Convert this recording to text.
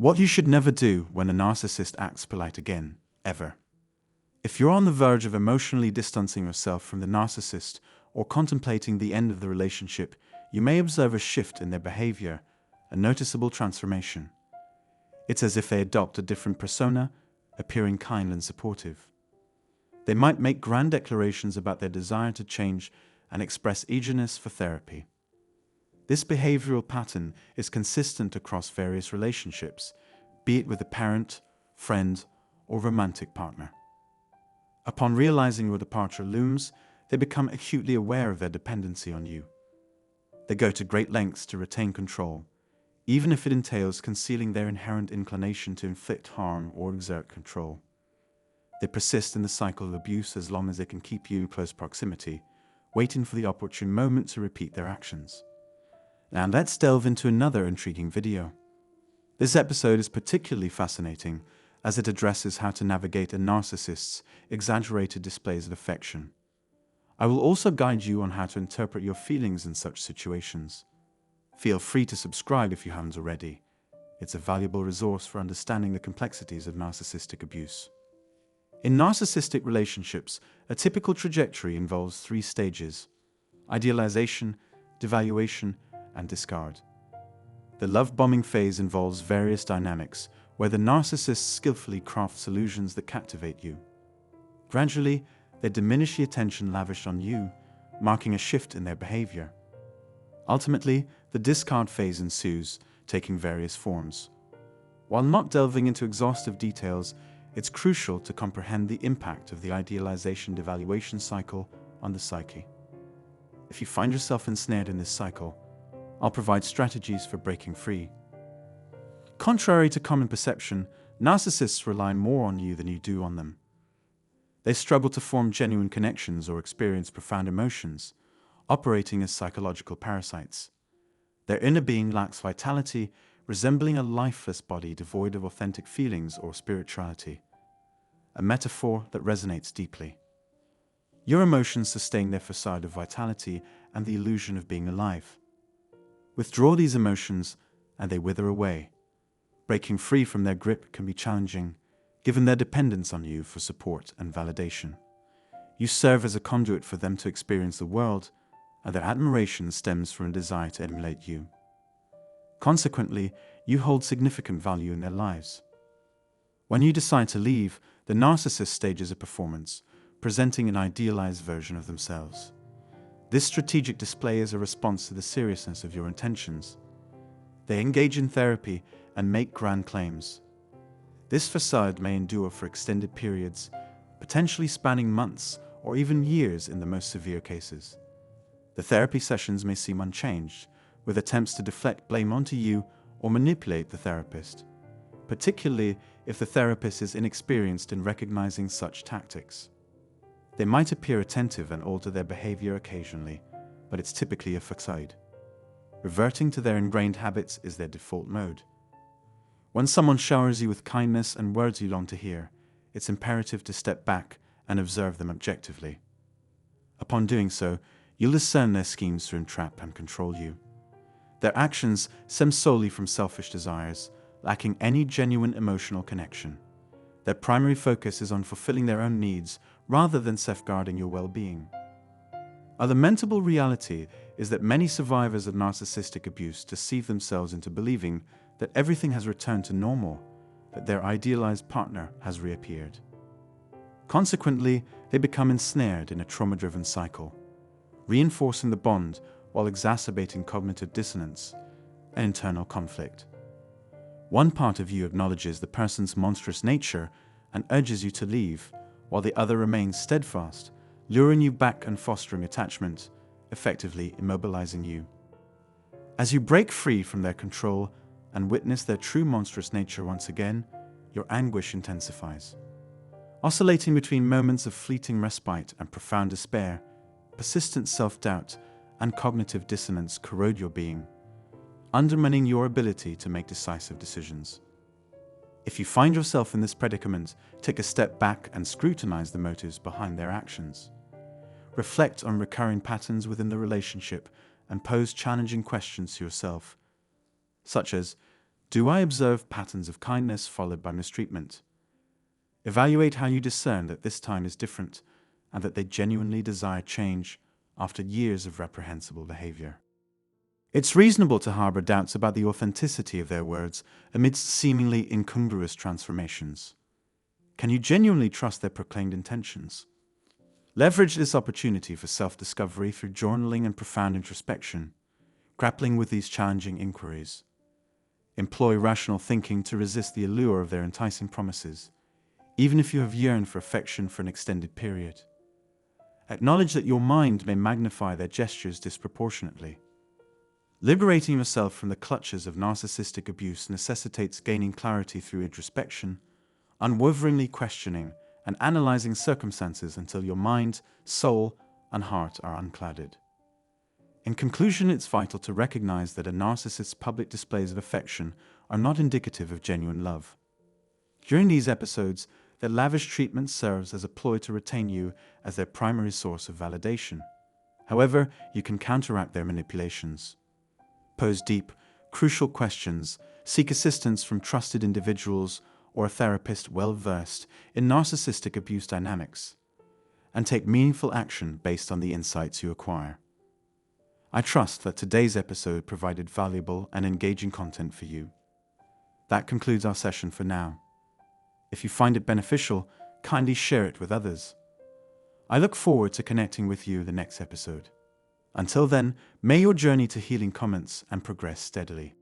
What you should never do when a narcissist acts polite again, ever. If you're on the verge of emotionally distancing yourself from the narcissist or contemplating the end of the relationship, you may observe a shift in their behavior, a noticeable transformation. It's as if they adopt a different persona, appearing kind and supportive. They might make grand declarations about their desire to change and express eagerness for therapy. This behavioral pattern is consistent across various relationships, be it with a parent, friend, or romantic partner. Upon realizing your departure looms, they become acutely aware of their dependency on you. They go to great lengths to retain control, even if it entails concealing their inherent inclination to inflict harm or exert control. They persist in the cycle of abuse as long as they can keep you in close proximity, waiting for the opportune moment to repeat their actions. Now let's delve into another intriguing video. This episode is particularly fascinating as it addresses how to navigate a narcissist's exaggerated displays of affection. I will also guide you on how to interpret your feelings in such situations. Feel free to subscribe if you haven't already. It's a valuable resource for understanding the complexities of narcissistic abuse. In narcissistic relationships, a typical trajectory involves 3 stages: idealization, devaluation, and discard. The love-bombing phase involves various dynamics, where the narcissist skillfully crafts solutions that captivate you. Gradually, they diminish the attention lavished on you, marking a shift in their behavior. Ultimately, the discard phase ensues, taking various forms. While not delving into exhaustive details, it's crucial to comprehend the impact of the idealization-devaluation cycle on the psyche. If you find yourself ensnared in this cycle, I'll provide strategies for breaking free. Contrary to common perception, narcissists rely more on you than you do on them. They struggle to form genuine connections or experience profound emotions, operating as psychological parasites. Their inner being lacks vitality, resembling a lifeless body devoid of authentic feelings or spirituality. A metaphor that resonates deeply. Your emotions sustain their facade of vitality and the illusion of being alive. Withdraw these emotions, and they wither away. Breaking free from their grip can be challenging, given their dependence on you for support and validation. You serve as a conduit for them to experience the world, and their admiration stems from a desire to emulate you. Consequently, you hold significant value in their lives. When you decide to leave, the narcissist stages a performance, presenting an idealized version of themselves. This strategic display is a response to the seriousness of your intentions. They engage in therapy and make grand claims. This facade may endure for extended periods, potentially spanning months or even years in the most severe cases. The therapy sessions may seem unchanged, with attempts to deflect blame onto you or manipulate the therapist, particularly if the therapist is inexperienced in recognizing such tactics. They might appear attentive and alter their behavior occasionally, but it's typically a facade. Reverting to their ingrained habits is their default mode. When someone showers you with kindness and words you long to hear, it's imperative to step back and observe them objectively. Upon doing so, you'll discern their schemes to entrap and control you. Their actions stem solely from selfish desires, lacking any genuine emotional connection. Their primary focus is on fulfilling their own needs rather than safeguarding your well-being. A lamentable reality is that many survivors of narcissistic abuse deceive themselves into believing that everything has returned to normal, that their idealized partner has reappeared. Consequently, they become ensnared in a trauma-driven cycle, reinforcing the bond while exacerbating cognitive dissonance and internal conflict. One part of you acknowledges the person's monstrous nature and urges you to leave, while the other remains steadfast, luring you back and fostering attachment, effectively immobilizing you. As you break free from their control and witness their true monstrous nature once again, your anguish intensifies. Oscillating between moments of fleeting respite and profound despair, persistent self-doubt and cognitive dissonance corrode your being, undermining your ability to make decisive decisions. If you find yourself in this predicament, take a step back and scrutinize the motives behind their actions. Reflect on recurring patterns within the relationship and pose challenging questions to yourself, such as, Do I observe patterns of kindness followed by mistreatment? Evaluate how you discern that this time is different and that they genuinely desire change after years of reprehensible behavior. It's reasonable to harbor doubts about the authenticity of their words amidst seemingly incongruous transformations. Can you genuinely trust their proclaimed intentions? Leverage this opportunity for self-discovery through journaling and profound introspection, grappling with these challenging inquiries. Employ rational thinking to resist the allure of their enticing promises, even if you have yearned for affection for an extended period. Acknowledge that your mind may magnify their gestures disproportionately. Liberating yourself from the clutches of narcissistic abuse necessitates gaining clarity through introspection, unwaveringly questioning and analyzing circumstances until your mind, soul, and heart are unclouded. In conclusion, it's vital to recognize that a narcissist's public displays of affection are not indicative of genuine love. During these episodes, their lavish treatment serves as a ploy to retain you as their primary source of validation. However, you can counteract their manipulations. Pose deep, crucial questions, seek assistance from trusted individuals or a therapist well-versed in narcissistic abuse dynamics, and take meaningful action based on the insights you acquire. I trust that today's episode provided valuable and engaging content for you. That concludes our session for now. If you find it beneficial, kindly share it with others. I look forward to connecting with you in the next episode. Until then, may your journey to healing commence and progress steadily.